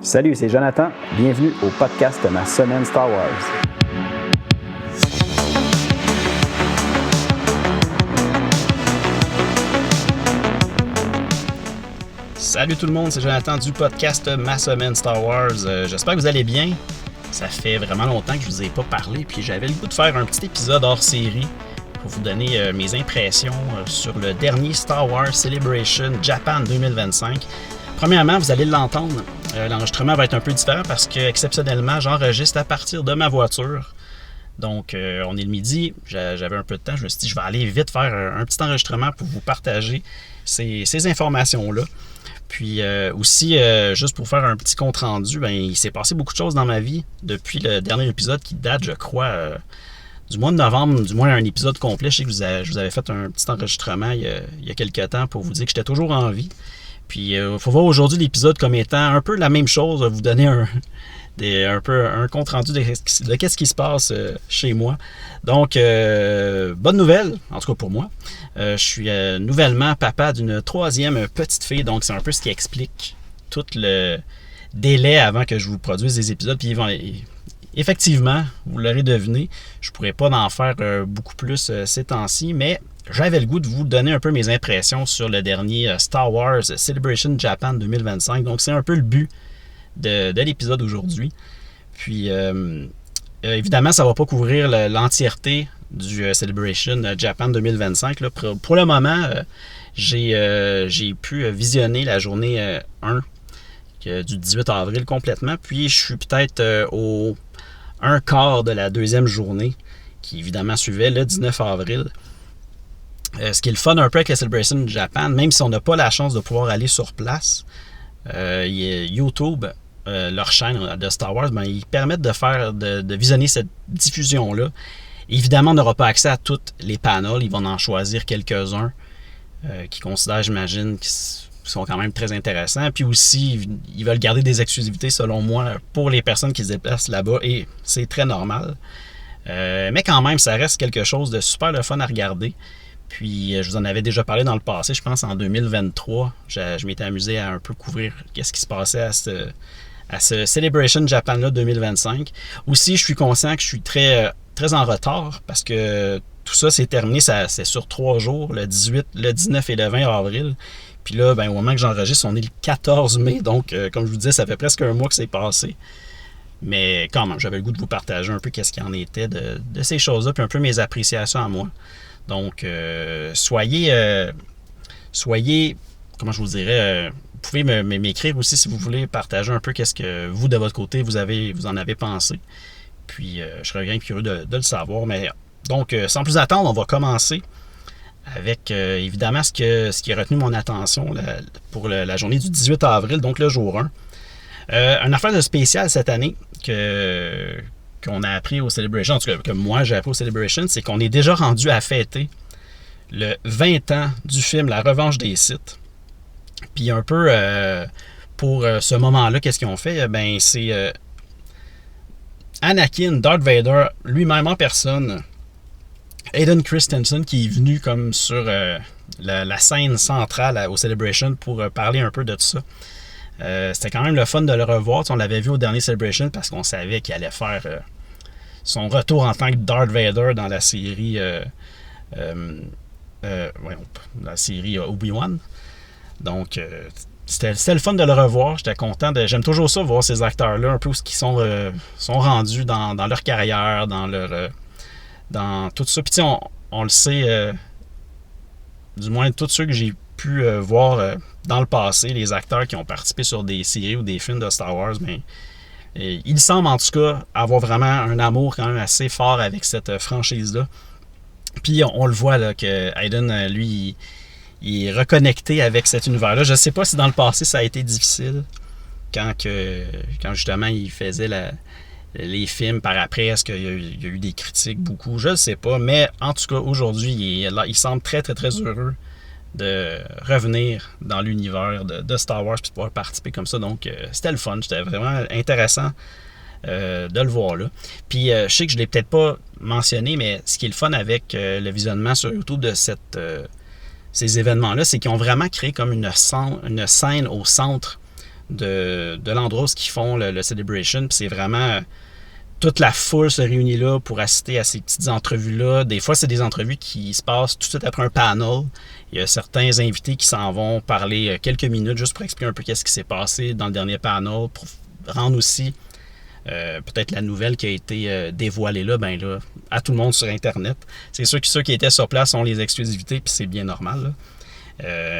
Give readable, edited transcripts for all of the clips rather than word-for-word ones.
Salut, c'est Jonathan. Bienvenue au podcast de ma semaine Star Wars. Salut tout le monde, c'est Jonathan du podcast Ma semaine Star Wars. J'espère que vous allez bien. Ça fait vraiment longtemps que je vous ai pas parlé, puis j'avais le goût de faire un petit épisode hors série pour vous donner mes impressions sur le dernier Star Wars Celebration Japan 2025. Premièrement, vous allez l'entendre, l'enregistrement va être un peu différent parce que exceptionnellement, j'enregistre à partir de ma voiture. Donc, on est le midi, j'avais un peu de temps, je me suis dit je vais aller vite faire un petit enregistrement pour vous partager ces informations-là. Puis aussi, juste pour faire un petit compte-rendu, il s'est passé beaucoup de choses dans ma vie depuis le dernier épisode qui date, je crois, du mois de novembre, du moins un épisode complet. Je sais que je vous avais fait un petit enregistrement il y a quelques temps pour vous dire que j'étais toujours en vie. Puis il faut voir aujourd'hui l'épisode comme étant un peu la même chose, vous donner un peu un compte rendu de qu'est-ce qui se passe chez moi. Donc, bonne nouvelle, en tout cas pour moi. Je suis nouvellement papa d'une troisième petite fille, donc c'est un peu ce qui explique tout le délai avant que je vous produise des épisodes. Puis effectivement, vous l'aurez deviné, je ne pourrais pas en faire beaucoup plus ces temps-ci, mais j'avais le goût de vous donner un peu mes impressions sur le dernier Star Wars Celebration Japan 2025. Donc, c'est un peu le but de l'épisode aujourd'hui. Puis, évidemment, ça ne va pas couvrir l'entièreté du Celebration Japan 2025. Là. Pour le moment, j'ai pu visionner la journée 1 du 18 avril complètement. Puis, je suis peut-être au un quart de la deuxième journée qui, évidemment, suivait le 19 avril. Ce qui est le fun un peu avec la Celebration Japan, même si on n'a pas la chance de pouvoir aller sur place, YouTube, leur chaîne de Star Wars, ils permettent de visionner cette diffusion-là. Évidemment, on n'aura pas accès à tous les panels, ils vont en choisir quelques-uns qui considèrent, j'imagine, qui sont quand même très intéressants. Puis aussi, ils veulent garder des exclusivités, selon moi, pour les personnes qui se déplacent là-bas, et c'est très normal. Mais quand même, ça reste quelque chose de super le fun à regarder. Puis, je vous en avais déjà parlé dans le passé, je pense en 2023. Je m'étais amusé à un peu couvrir qu'est-ce qui se passait à ce Celebration Japan-là 2025. Aussi, je suis conscient que je suis très, très en retard parce que tout ça s'est terminé, c'est sur 3 jours, le 18, le 19 et le 20 avril. Puis là, au moment que j'enregistre, on est le 14 mai. Donc, comme je vous disais, ça fait presque un mois que c'est passé. Mais quand même, j'avais le goût de vous partager un peu qu'est-ce qu'il en était de ces choses-là, puis un peu mes appréciations à moi. Donc, soyez, comment je vous dirais, vous pouvez m'écrire aussi si vous voulez partager un peu qu'est-ce que vous, de votre côté, vous en avez pensé. Puis, je serais bien curieux de le savoir. Mais donc, sans plus attendre, on va commencer avec, évidemment, ce qui a retenu mon attention pour la journée du 18 avril, donc le jour 1. Une affaire de spécial cette année qu'on a appris au Celebration, en tout cas que moi j'ai appris au Celebration, c'est qu'on est déjà rendu à fêter le 20 ans du film La Revanche des Sith. Puis un peu pour ce moment-là, qu'est-ce qu'ils ont fait? C'est Anakin, Darth Vader, lui-même en personne, Hayden Christensen qui est venu comme sur la scène centrale au Celebration pour parler un peu de tout ça. C'était quand même le fun de le revoir. On l'avait vu au dernier Celebration parce qu'on savait qu'il allait faire son retour en tant que Darth Vader dans la série la série Obi-Wan. Donc c'était le fun de le revoir. J'étais content. J'aime toujours ça, voir ces acteurs-là, un peu où ils sont rendus dans leur carrière, dans tout ça. Puis on le sait, du moins tous ceux que j'ai pu voir dans le passé, les acteurs qui ont participé sur des séries ou des films de Star Wars, il semble en tout cas avoir vraiment un amour quand même assez fort avec cette franchise-là. Puis on le voit là, que Hayden, lui, il est reconnecté avec cet univers-là. Je ne sais pas si dans le passé ça a été difficile quand justement il faisait les films par après. Est-ce qu'il y a eu des critiques beaucoup? Je ne sais pas. Mais en tout cas, aujourd'hui, il semble très, très, très heureux de revenir dans l'univers de Star Wars et de pouvoir participer comme ça. Donc, c'était le fun. C'était vraiment intéressant de le voir là. Puis, je sais que je ne l'ai peut-être pas mentionné, mais ce qui est le fun avec le visionnement sur YouTube de ces événements-là, c'est qu'ils ont vraiment créé comme une scène au centre de l'endroit où ils font le Celebration. Puis c'est vraiment... toute la foule se réunit là pour assister à ces petites entrevues-là. Des fois, c'est des entrevues qui se passent tout de suite après un panel. Il y a certains invités qui s'en vont parler quelques minutes juste pour expliquer un peu qu'est-ce qui s'est passé dans le dernier panel, pour rendre aussi peut-être la nouvelle qui a été dévoilée là, à tout le monde sur Internet. C'est sûr que ceux qui étaient sur place ont les exclusivités, puis c'est bien normal, là.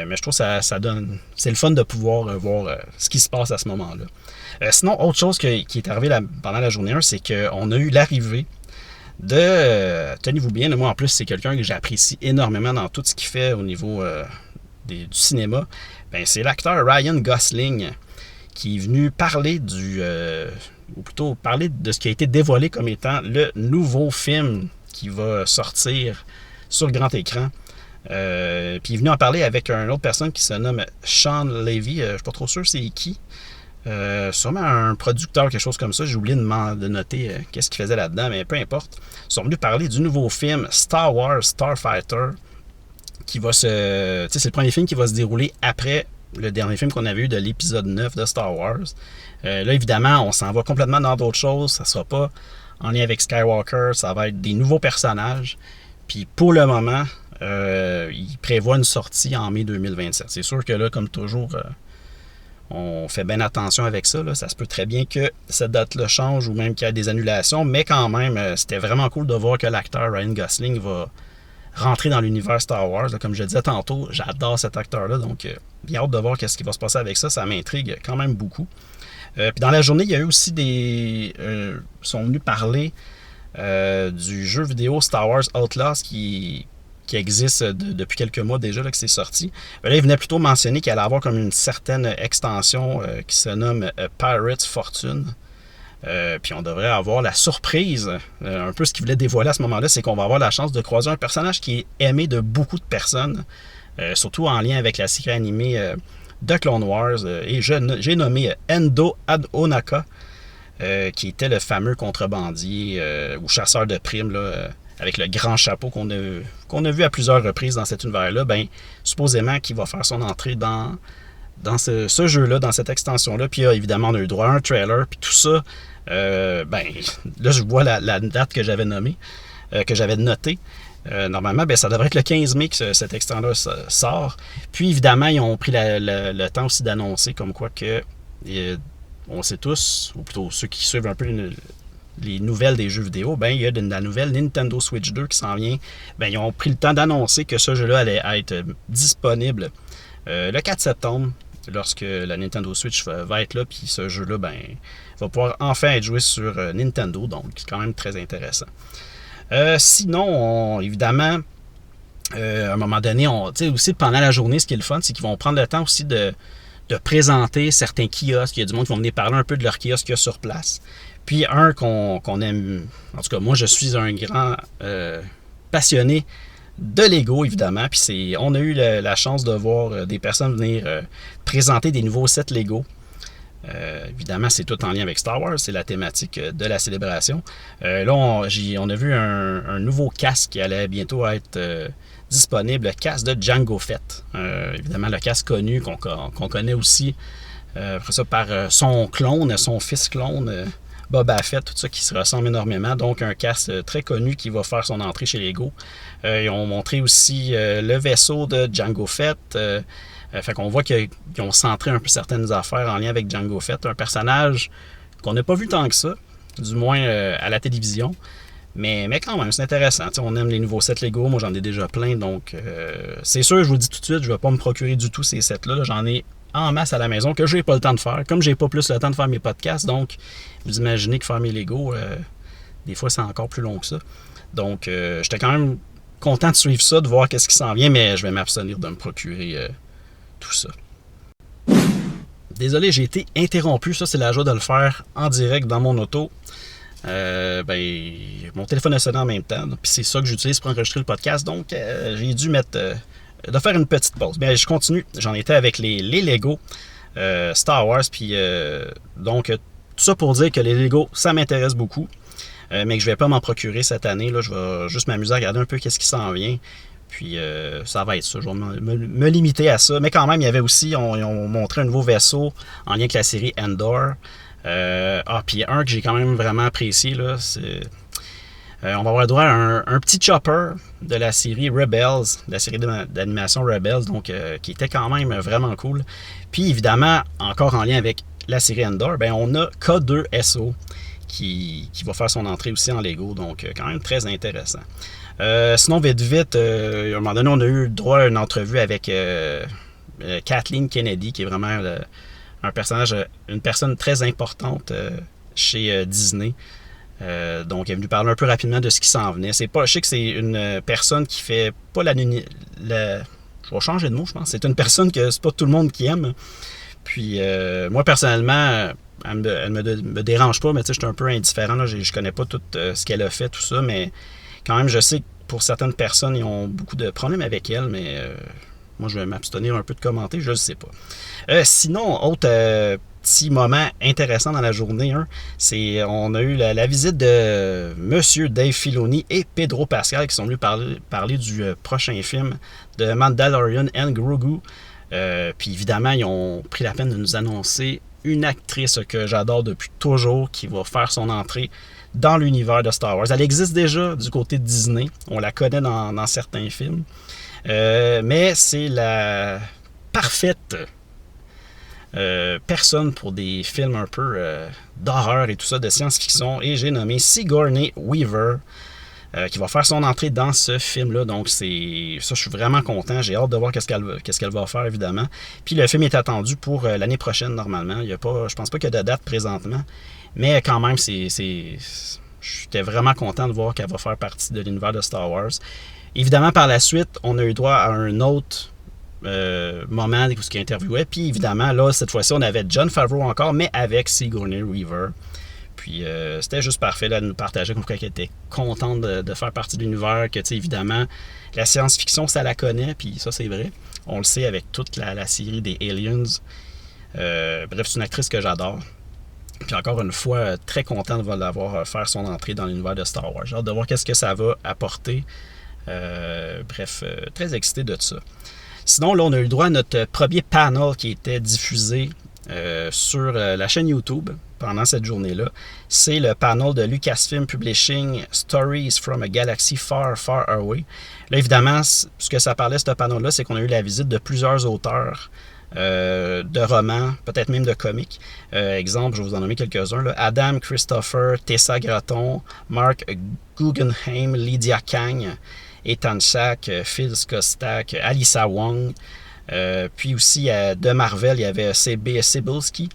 Mais je trouve que ça donne... C'est le fun de pouvoir voir ce qui se passe à ce moment-là. Sinon, autre chose qui est arrivée pendant la journée 1, c'est qu'on a eu l'arrivée de... tenez-vous bien, moi en plus, c'est quelqu'un que j'apprécie énormément dans tout ce qu'il fait au niveau du cinéma. C'est l'acteur Ryan Gosling qui est venu parler ou plutôt parler de ce qui a été dévoilé comme étant le nouveau film qui va sortir sur le grand écran. Puis il est venu en parler avec une autre personne qui se nomme Sean Levy. Je ne suis pas trop sûr c'est qui. Sûrement un producteur, quelque chose comme ça. J'ai oublié de noter qu'est-ce qu'il faisait là-dedans, mais peu importe. Ils sont venus parler du nouveau film Star Wars Starfighter qui va se... c'est le premier film qui va se dérouler après le dernier film qu'on avait eu de l'épisode 9 de Star Wars. Là, évidemment, on s'en va complètement dans d'autres choses. Ça ne sera pas en lien avec Skywalker. Ça va être des nouveaux personnages. Puis pour le moment... il prévoit une sortie en mai 2027. C'est sûr que là, comme toujours, on fait bien attention avec ça. Là. Ça se peut très bien que cette date-là change ou même qu'il y ait des annulations, mais quand même, c'était vraiment cool de voir que l'acteur Ryan Gosling va rentrer dans l'univers Star Wars. Là. Comme je le disais tantôt, j'adore cet acteur-là, donc bien hâte de voir ce qui va se passer avec ça. Ça m'intrigue quand même beaucoup. Puis dans la journée, il y a eu aussi sont venus parler du jeu vidéo Star Wars Outlaws qui existe depuis quelques mois déjà, là, que c'est sorti. Là, il venait plutôt mentionner qu'il allait avoir comme une certaine extension qui se nomme Pirates Fortune. Puis on devrait avoir la surprise, un peu ce qu'il voulait dévoiler à ce moment-là, c'est qu'on va avoir la chance de croiser un personnage qui est aimé de beaucoup de personnes, surtout en lien avec la série animée de Clone Wars. Et j'ai nommé Endo Adonaka, qui était le fameux contrebandier ou chasseur de primes, là, avec le grand chapeau qu'on a vu à plusieurs reprises dans cet univers-là. Supposément qu'il va faire son entrée dans ce jeu-là, dans cette extension-là. Puis évidemment, on a eu droit à un trailer, puis tout ça. Là, je vois la date que j'avais nommée, que j'avais notée. Normalement, ça devrait être le 15 mai que cet extrait-là sort. Puis évidemment, ils ont pris le temps aussi d'annoncer comme quoi que on sait tous, ou plutôt ceux qui suivent un peu les nouvelles des jeux vidéo, il y a la nouvelle Nintendo Switch 2 qui s'en vient. Ils ont pris le temps d'annoncer que ce jeu-là allait être disponible le 4 septembre, lorsque la Nintendo Switch va être là, puis ce jeu-là va pouvoir enfin être joué sur Nintendo, donc c'est quand même très intéressant. Sinon, évidemment, à un moment donné, aussi pendant la journée, ce qui est le fun, c'est qu'ils vont prendre le temps aussi de présenter certains kiosques. Il y a du monde qui vont venir parler un peu de leur kiosque qu'il y a sur place. Puis un qu'on aime, en tout cas moi je suis un grand passionné de Lego évidemment, puis on a eu la chance de voir des personnes venir présenter des nouveaux sets Lego. Évidemment c'est tout en lien avec Star Wars, c'est la thématique de la célébration. Là on a vu un nouveau casque qui allait bientôt être disponible, le casque de Jango Fett. Évidemment le casque connu qu'on connaît aussi après ça par son clone, son fils clone. Boba Fett, tout ça qui se ressemble énormément. Donc, un casque très connu qui va faire son entrée chez Lego. Ils ont montré aussi le vaisseau de Jango Fett. Fait qu'on voit qu'ils ont centré un peu certaines affaires en lien avec Jango Fett. Un personnage qu'on n'a pas vu tant que ça, du moins à la télévision. Mais quand même, c'est intéressant. T'sais, on aime les nouveaux sets Lego. Moi, j'en ai déjà plein. Donc, c'est sûr, je vous le dis tout de suite, je ne vais pas me procurer du tout ces sets-là. J'en ai en masse à la maison que je n'ai pas le temps de faire. Comme je n'ai pas plus le temps de faire mes podcasts, donc vous imaginez que faire mes Lego, des fois, c'est encore plus long que ça. Donc, j'étais quand même content de suivre ça, de voir qu'est-ce qui s'en vient, mais je vais m'abstenir de me procurer tout ça. Désolé, j'ai été interrompu. Ça, c'est la joie de le faire en direct dans mon auto. Mon téléphone a sonné en même temps, puis c'est ça que j'utilise pour enregistrer le podcast, donc j'ai dû de faire une petite pause. Mais je continue, j'en étais avec les Lego Star Wars, puis donc tout ça pour dire que les Lego, ça m'intéresse beaucoup, mais que je vais pas m'en procurer cette année, là, je vais juste m'amuser à regarder un peu qu'est-ce qui s'en vient, Puis ça va être ça. Je vais me limiter à ça. Mais quand même, il y avait aussi, ils ont montré un nouveau vaisseau en lien avec la série Endor. Puis un que j'ai quand même vraiment apprécié, là, c'est... on va avoir droit à un petit chopper de la série Rebels, de la série d'animation Rebels, donc qui était quand même vraiment cool. Puis évidemment, encore en lien avec la série Endor, ben on a K2SO qui va faire son entrée aussi en Lego, donc quand même très intéressant. Sinon, vite, à un moment donné, on a eu droit à une entrevue avec Kathleen Kennedy, qui est vraiment un personnage, une personne très importante chez Disney. Donc, elle est venue parler un peu rapidement de ce qui s'en venait. Je sais que c'est une personne qui fait pas je vais changer de mot, je pense. C'est une personne que c'est pas tout le monde qui aime. Puis, moi, personnellement, elle me dérange pas, mais tu sais, je suis un peu indifférent. Là. Je connais pas tout ce qu'elle a fait, tout ça, mais quand même, je sais que pour certaines personnes, ils ont beaucoup de problèmes avec elle, mais moi, je vais m'abstenir un peu de commenter, je ne sais pas. Sinon, autre petit moment intéressant dans la journée, on a eu la visite de Monsieur Dave Filoni et Pedro Pascal qui sont venus parler du prochain film de Mandalorian and Grogu. Puis évidemment, ils ont pris la peine de nous annoncer une actrice que j'adore depuis toujours qui va faire son entrée dans l'univers de Star Wars. Elle existe déjà du côté de Disney. On la connaît dans certains films. Mais c'est la parfaite personne pour des films un peu d'horreur et tout ça, de science-fiction. Et j'ai nommé Sigourney Weaver qui va faire son entrée dans ce film-là. Donc, ça, je suis vraiment content. J'ai hâte de voir qu'est-ce qu'elle va faire, évidemment. Puis, le film est attendu pour l'année prochaine, normalement. Je pense pas qu'il y a de date présentement. Mais quand même, j'étais vraiment content de voir qu'elle va faire partie de l'univers de Star Wars. Évidemment, par la suite, on a eu droit à un autre moment où il interviewait. Puis, évidemment, là, cette fois-ci, on avait Jon Favreau encore, mais avec Sigourney Weaver. Puis c'était juste parfait là, de nous partager comme quoi qu'elle était contente de faire partie de l'univers, que tu sais, évidemment, la science-fiction, ça la connaît, puis ça, c'est vrai. On le sait avec toute la série des Aliens. Bref, c'est une actrice que j'adore. Puis encore une fois, très content de l'avoir faire son entrée dans l'univers de Star Wars. J'ai hâte de voir qu'est-ce que ça va apporter. Très excité de ça. Sinon, là, on a eu le droit à notre premier panel qui était diffusé sur la chaîne YouTube pendant cette journée-là. C'est le panel de Lucasfilm Publishing Stories from a Galaxy Far, Far Away. Là, évidemment, ce que ça parlait, ce panel-là, c'est qu'on a eu la visite de plusieurs auteurs de romans, peut-être même de comics. Exemple, je vais vous en nommer quelques-uns. Là. Adam Christopher, Tessa Gratton, Mark Guggenheim, Lydia Kang, Ethan Sack, Phil Skostak, Alyssa Wong. Puis aussi, de Marvel, il y avait C.B. Cebulski,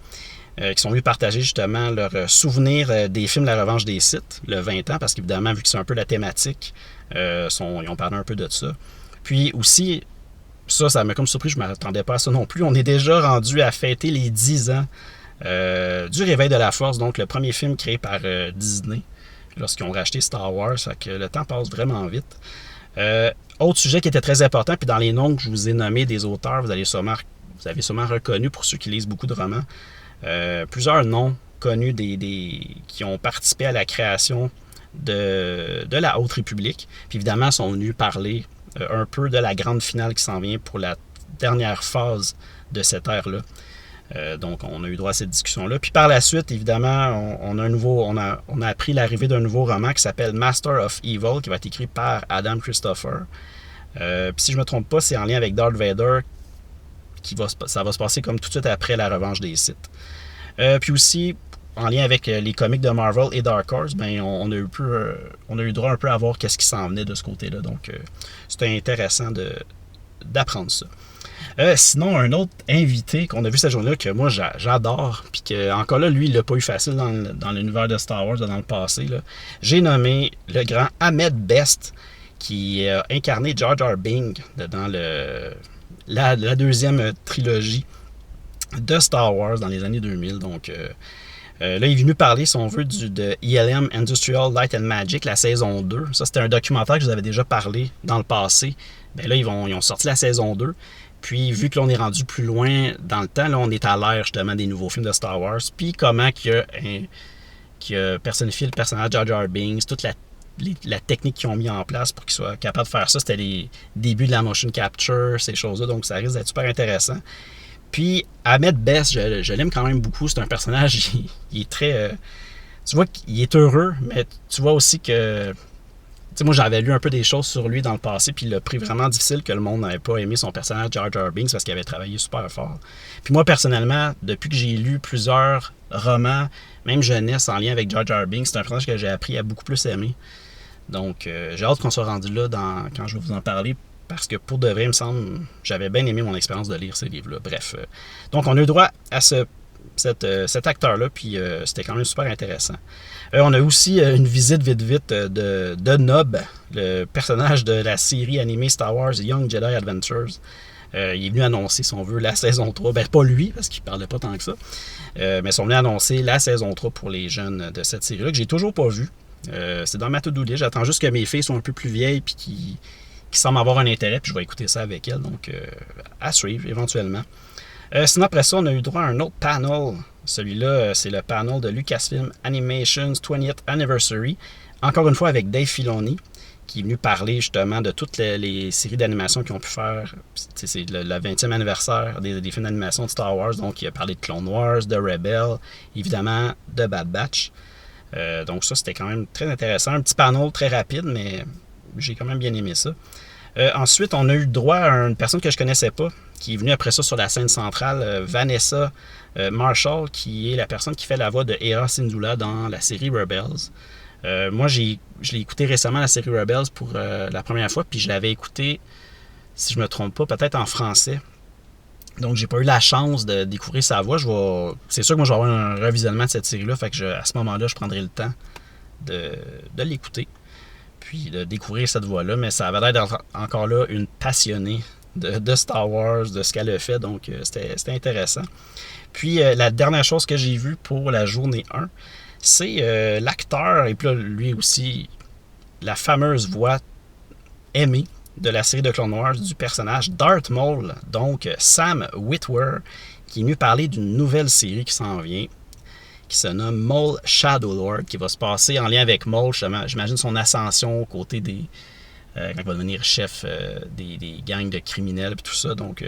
qui sont venus partager justement leurs souvenirs des films La Revanche des Sith, le 20 ans, parce qu'évidemment, vu que c'est un peu la thématique, ils ont parlé un peu de ça. Puis aussi, ça m'a comme surpris, je ne m'attendais pas à ça non plus. On est déjà rendu à fêter les 10 ans du Réveil de la Force, donc le premier film créé par Disney, lorsqu'ils ont racheté Star Wars, ça fait que le temps passe vraiment vite. Autre sujet qui était très important, puis dans les noms que je vous ai nommés des auteurs, vous avez sûrement reconnu, pour ceux qui lisent beaucoup de romans, plusieurs noms connus qui ont participé à la création de la Haute République. Puis évidemment, sont venus parler un peu de la grande finale qui s'en vient pour la dernière phase de cette ère-là. Donc, on a eu droit à cette discussion-là. Puis par la suite, évidemment, on a appris l'arrivée d'un nouveau roman qui s'appelle Master of Evil, qui va être écrit par Adam Christopher. Puis si je ne me trompe pas, c'est en lien avec Darth Vader. Ça va se passer comme tout de suite après la Revanche des Sith. Puis aussi, en lien avec les comics de Marvel et Dark Horse, ben, on a eu droit un peu à voir qu'est-ce qui s'en venait de ce côté-là. Donc, c'était intéressant d'apprendre ça. Sinon, un autre invité qu'on a vu cette journée-là, que moi j'adore, puis que encore là, lui, il l'a pas eu facile dans l'univers de Star Wars dans le passé. Là. J'ai nommé le grand Ahmed Best, qui a incarné Jar Jar Binks dans la deuxième trilogie de Star Wars dans les années 2000. Donc, là, il est venu parler, si on veut, de ELM Industrial Light and Magic, la saison 2. Ça, c'était un documentaire que je vous avais déjà parlé dans le passé. Bien là, ils ont sorti la saison 2. Puis, vu que l'on est rendu plus loin dans le temps, là, on est à l'ère justement des nouveaux films de Star Wars. Puis, comment qu'il a personnifié le personnage Jar Jar Binks, toute la technique qu'ils ont mis en place pour qu'ils soient capables de faire ça. C'était les débuts de la motion capture, ces choses-là, donc ça risque d'être super intéressant. Puis Ahmed Best, je l'aime quand même beaucoup. C'est un personnage, il est très... tu vois qu'il est heureux, mais tu vois aussi que... Tu sais, moi, j'avais lu un peu des choses sur lui dans le passé, puis il a pris vraiment difficile que le monde n'avait pas aimé son personnage Jar Jar Binks parce qu'il avait travaillé super fort. Puis moi, personnellement, depuis que j'ai lu plusieurs romans, même jeunesse, en lien avec Jar Jar Binks, c'est un personnage que j'ai appris à beaucoup plus aimer. Donc, j'ai hâte qu'on soit rendu là quand je vais vous en parler, parce que pour de vrai, il me semble, j'avais bien aimé mon expérience de lire ces livres-là. Bref, donc on a eu droit à cet acteur-là, puis c'était quand même super intéressant. On a aussi une visite vite de Nob, le personnage de la série animée Star Wars Young Jedi Adventures. Il est venu annoncer, si on veut, la saison 3. Ben, pas lui, parce qu'il parlait pas tant que ça. Mais ils sont venus annoncer la saison 3 pour les jeunes de cette série-là, que j'ai toujours pas vue. C'est dans ma to-do list. J'attends juste que mes filles soient un peu plus vieilles puis qui semblent avoir un intérêt, puis je vais écouter ça avec elles. Donc, à suivre éventuellement. Sinon, après ça, on a eu droit à un autre panel. Celui-là, c'est le panel de Lucasfilm Animation's 20th Anniversary. Encore une fois avec Dave Filoni, qui est venu parler justement de toutes les séries d'animation qu'ils ont pu faire. C'est le 20e anniversaire des films d'animation de Star Wars. Donc, il a parlé de Clone Wars, de Rebel, évidemment de Bad Batch. Donc ça, c'était quand même très intéressant. Un petit panel très rapide, mais j'ai quand même bien aimé ça. Ensuite, on a eu droit à une personne que je ne connaissais pas, qui est venue après ça sur la scène centrale, Vanessa Marshall, qui est la personne qui fait la voix de Hera Syndulla dans la série Rebels. Moi, je l'ai écouté récemment, la série Rebels, pour la première fois, puis je l'avais écouté, si je ne me trompe pas, peut-être en français. Donc, j'ai pas eu la chance de découvrir sa voix. C'est sûr que moi, je vais avoir un revisionnement de cette série-là, fait que à ce moment-là, je prendrai le temps de l'écouter, puis de découvrir cette voix-là. Mais ça avait l'air d'être encore là une passionnée de Star Wars, de ce qu'elle a fait, donc c'était intéressant. Puis, la dernière chose que j'ai vue pour la journée 1, c'est l'acteur, et puis là, lui aussi, la fameuse voix aimée de la série de Clone Wars du personnage Darth Maul, donc Sam Witwer, qui est venu parler d'une nouvelle série qui s'en vient, qui se nomme Maul Shadowlord, qui va se passer en lien avec Maul, j'imagine son ascension aux côtés des... quand il va devenir chef des gangs de criminels et tout ça, donc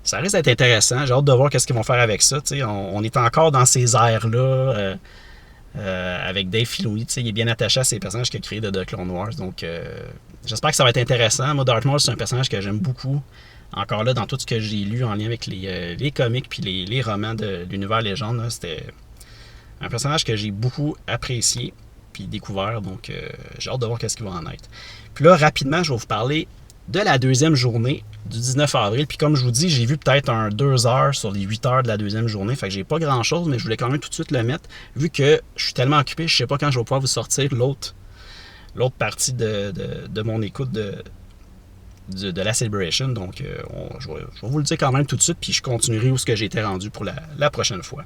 ça risque d'être intéressant. J'ai hâte de voir qu'est-ce qu'ils vont faire avec ça. On est encore dans ces airs-là, avec Dave Filoni, il est bien attaché à ces personnages qu'il a créés de The Clone Wars, donc j'espère que ça va être intéressant. Moi, Darth Maul, c'est un personnage que j'aime beaucoup. Encore là, dans tout ce que j'ai lu en lien avec les comics puis les romans de l'univers légende, là, c'était un personnage que j'ai beaucoup apprécié puis découvert, donc j'ai hâte de voir qu'est-ce qu'il va en être. Puis là, rapidement, je vais vous parler de la deuxième journée du 19 avril. Puis comme je vous dis, j'ai vu peut-être 2 heures sur les 8 heures de la deuxième journée. Fait que j'ai pas grand-chose, mais je voulais quand même tout de suite le mettre. Vu que je suis tellement occupé, je sais pas quand je vais pouvoir vous sortir l'autre partie de mon écoute de la Celebration. Donc, je vais vous le dire quand même tout de suite, puis je continuerai où ce que j'ai été rendu pour la prochaine fois.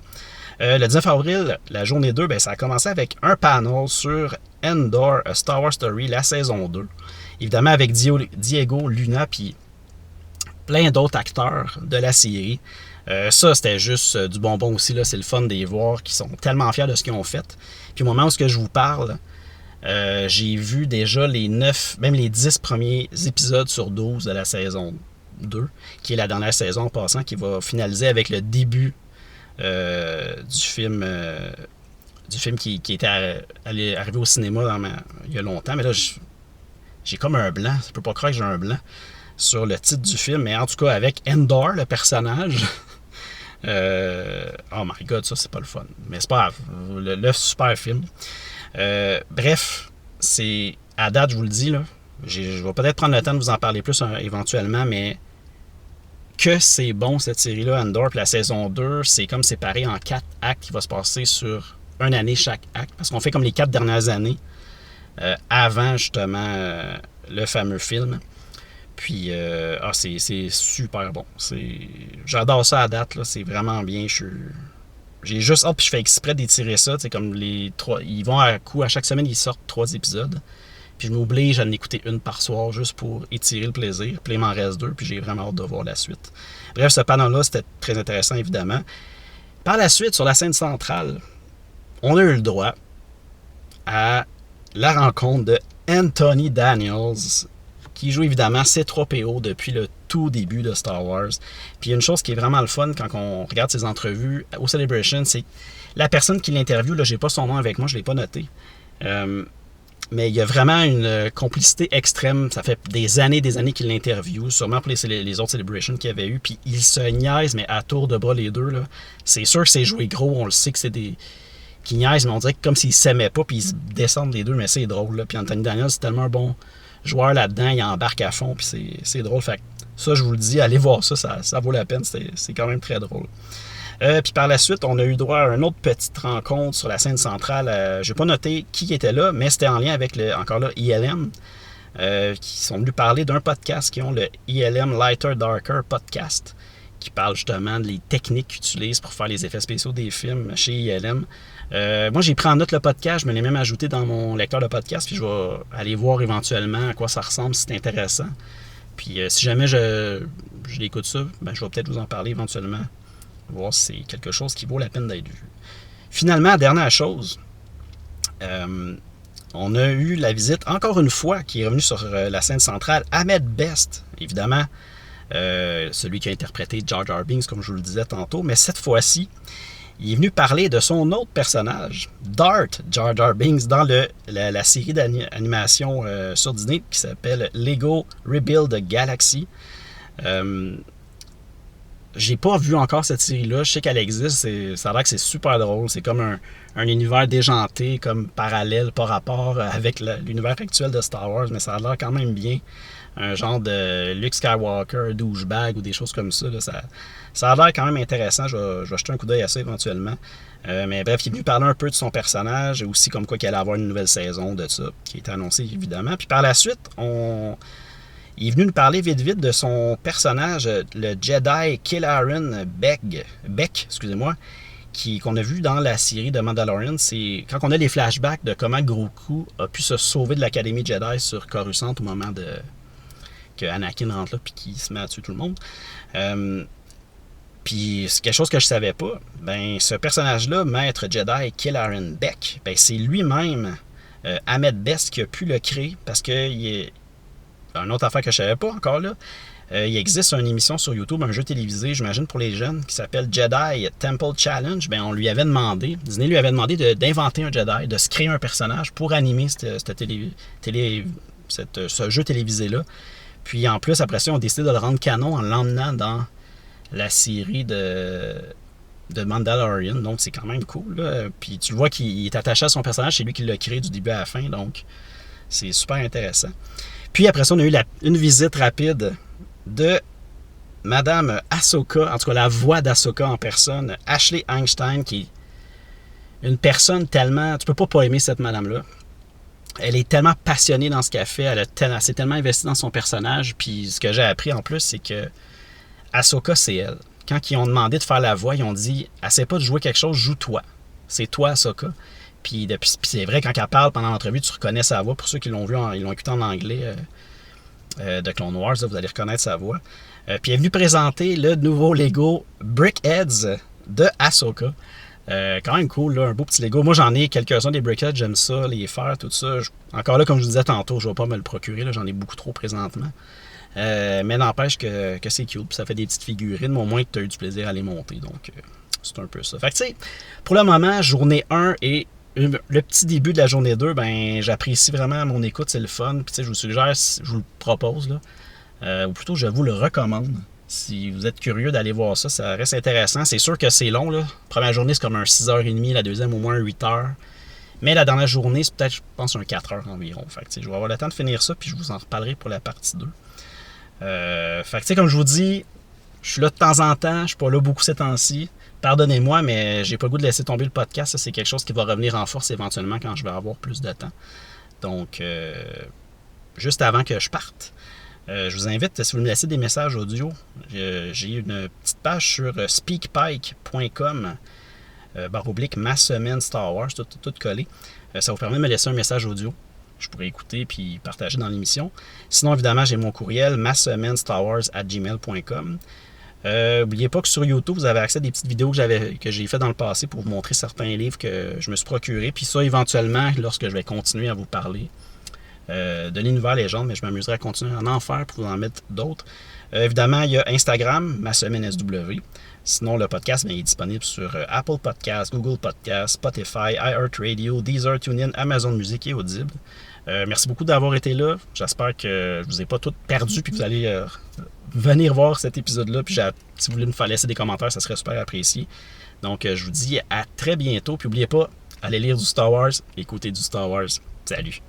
Le 19 avril, la journée 2, ça a commencé avec un panel sur Endor, A Star Wars Story, la saison 2. Évidemment, avec Diego Luna, puis plein d'autres acteurs de la série. Ça, c'était juste du bonbon aussi. Là. C'est le fun de les voir, qui sont tellement fiers de ce qu'ils ont fait. Puis au moment où je vous parle, j'ai vu déjà les 9, même les 10 premiers épisodes sur 12 de la saison 2, qui est la dernière saison en passant, qui va finaliser avec le début du film qui était arrivé au cinéma il y a longtemps. Mais là, j'ai comme un blanc. Je peux pas croire que j'ai un blanc sur le titre du film. Mais en tout cas, avec Endor, le personnage... oh my god, ça c'est pas le fun. Mais c'est pas grave. Le super film. Bref, c'est à date, je vous le dis, là, je vais peut-être prendre le temps de vous en parler plus éventuellement, mais que c'est bon cette série-là, Endor, puis la saison 2, c'est comme séparé en 4 actes qui va se passer sur une année chaque acte, parce qu'on fait comme les 4 dernières années avant justement le fameux film. Puis c'est super bon. J'adore ça à date, là, c'est vraiment bien. J'ai juste hâte, puis je fais exprès d'étirer ça. Comme les 3, ils vont à chaque semaine, ils sortent 3 épisodes. Puis je m'oblige à en écouter une par soir juste pour étirer le plaisir. Puis il m'en reste 2, puis j'ai vraiment hâte de voir la suite. Bref, ce panel-là, c'était très intéressant, évidemment. Par la suite, sur la scène centrale, on a eu le droit à la rencontre de Anthony Daniels, qui joue évidemment C3PO depuis le tout début de Star Wars. Puis une chose qui est vraiment le fun quand on regarde ses entrevues au Celebration, c'est la personne qui l'interviewe, là, j'ai pas son nom avec moi, je l'ai pas noté. Mais il y a vraiment une complicité extrême. Ça fait des années qu'il l'interviewe, sûrement pour les autres Celebrations qu'il y avait eu. Puis ils se niaisent, mais à tour de bras les deux. Là. C'est sûr que c'est joué gros, on le sait que c'est des... qui niaisent, mais on dirait que comme s'ils s'aimaient pas, puis ils se descendent les deux, mais c'est drôle. Là. Puis Anthony Daniels, c'est tellement un bon joueur là-dedans, il embarque à fond, puis c'est drôle. Fait que ça, je vous le dis, allez voir ça, ça vaut la peine, c'est quand même très drôle. Puis par la suite, on a eu droit à une autre petite rencontre sur la scène centrale. Je n'ai pas noté qui était là, mais c'était en lien avec, encore là, ILM, qui sont venus parler d'un podcast qui ont le ILM Lighter Darker podcast, qui parle justement des techniques qu'ils utilisent pour faire les effets spéciaux des films chez ILM. Moi, j'ai pris en note le podcast, je me l'ai même ajouté dans mon lecteur de podcast, puis je vais aller voir éventuellement à quoi ça ressemble, si c'est intéressant. Puis si jamais je l'écoute ça, ben, je vais peut-être vous en parler éventuellement, voir si c'est quelque chose qui vaut la peine d'être vu. Finalement, dernière chose, on a eu la visite, encore une fois, qui est revenu sur la scène centrale, Ahmed Best, évidemment, celui qui a interprété Jar Jar Binks, comme je vous le disais tantôt, mais cette fois-ci, il est venu parler de son autre personnage, Dart Jar Jar Binks, dans la série d'animation sur Disney qui s'appelle Lego Rebuild Galaxy. J'ai pas vu encore cette série-là. Je sais qu'elle existe. Ça a l'air que c'est super drôle. C'est comme un univers déjanté, comme parallèle par rapport avec l'univers actuel de Star Wars, mais ça a l'air quand même bien. Un genre de Luke Skywalker, douchebag ou des choses comme ça. Là, ça a l'air quand même intéressant. Je vais jeter un coup d'œil à ça éventuellement. Mais bref, il est venu parler un peu de son personnage et aussi comme quoi qu'il allait avoir une nouvelle saison de ça, qui a été annoncée évidemment. Puis par la suite, il est venu nous parler vite de son personnage, le Jedi Kil'jaeden Beck, qu'on a vu dans la série de Mandalorian. C'est quand on a les flashbacks de comment Grogu a pu se sauver de l'Académie Jedi sur Coruscant au moment que Anakin rentre là puis qu'il se met à tuer tout le monde. Puis c'est quelque chose que je savais pas. Ben ce personnage-là, Maître Jedi Kil'jaeden Beck, ben c'est lui-même Ahmed Best qui a pu le créer parce que une autre affaire que je savais pas encore là. Il existe une émission sur YouTube, un jeu télévisé, j'imagine pour les jeunes, qui s'appelle Jedi Temple Challenge. Ben, on lui avait demandé, Disney lui avait demandé d'inventer un Jedi, de se créer un personnage pour animer ce jeu télévisé-là. Puis en plus, après ça, ils ont décidé de le rendre canon en l'emmenant dans la série de Mandalorian. Donc c'est quand même cool. Là. Puis tu vois qu'il est attaché à son personnage, c'est lui qui l'a créé du début à la fin. Donc c'est super intéressant. Puis après ça, on a eu une visite rapide de Madame Ahsoka, en tout cas la voix d'Ahsoka en personne, Ashley Einstein, qui est une personne tellement... Tu peux pas aimer cette madame-là. Elle est tellement passionnée dans ce qu'elle fait, elle s'est tellement investie dans son personnage, puis ce que j'ai appris en plus, c'est que Ahsoka, c'est elle. Quand ils ont demandé de faire la voix, ils ont dit « Essaie pas de jouer quelque chose, joue-toi. C'est toi, Ahsoka. » Puis c'est vrai, quand elle parle pendant l'entrevue, tu reconnais sa voix. Pour ceux qui l'ont vu, ils l'ont écouté en anglais de Clone Wars, là, vous allez reconnaître sa voix. Puis elle est venue présenter le nouveau Lego Brickheads de Ahsoka. Quand même cool, là, un beau petit Lego. Moi, j'en ai quelques-uns des Brickheads, j'aime ça, les faire, tout ça. Encore là, comme je vous disais tantôt, je ne vais pas me le procurer, là, j'en ai beaucoup trop présentement. Mais n'empêche que c'est cute, puis ça fait des petites figurines, mais au moins que tu as eu du plaisir à les monter. Donc, c'est un peu ça. Fait que, tu sais, pour le moment, journée 1 et le petit début de la journée 2, ben j'apprécie vraiment mon écoute, c'est le fun. Puis tu sais, je vous suggère, je vous le propose, là, ou plutôt je vous le recommande. Si vous êtes curieux d'aller voir ça, ça reste intéressant. C'est sûr que c'est long, là. La première journée, c'est comme un 6h30, la deuxième au moins un 8h. Mais la dernière journée, c'est peut-être, je pense, un 4h environ. Fait que, je vais avoir le temps de finir ça, puis je vous en reparlerai pour la partie 2. Fait que, comme je vous dis, je suis là de temps en temps, je suis pas là beaucoup ces temps-ci. Pardonnez-moi, mais j'ai pas le goût de laisser tomber le podcast. Ça, c'est quelque chose qui va revenir en force éventuellement quand je vais avoir plus de temps. Donc, juste avant que je parte, je vous invite, si vous me laissez des messages audio, j'ai une petite page sur speakpipe.com / ma semaine Star Wars, tout collé. Ça vous permet de me laisser un message audio. Je pourrais écouter puis partager dans l'émission. Sinon, évidemment, j'ai mon courriel, masemainStarWars@gmail.com. N'oubliez pas que sur YouTube, vous avez accès à des petites vidéos que j'ai fait dans le passé pour vous montrer certains livres que je me suis procuré. Puis ça, éventuellement, lorsque je vais continuer à vous parler de l'univers légende, mais je m'amuserai à continuer à en faire pour vous en mettre d'autres. Évidemment, il y a Instagram, ma semaine SW. Sinon, le podcast est disponible sur Apple Podcasts, Google Podcasts, Spotify, iHeartRadio, Deezer, TuneIn, Amazon Music et Audible. Merci beaucoup d'avoir été là. J'espère que je ne vous ai pas tout perdu et que vous allez venir voir cet épisode-là. Puis si vous voulez me laisser des commentaires, ça serait super apprécié. Donc, je vous dis à très bientôt. Puis n'oubliez pas, allez lire du Star Wars, écoutez du Star Wars. Salut!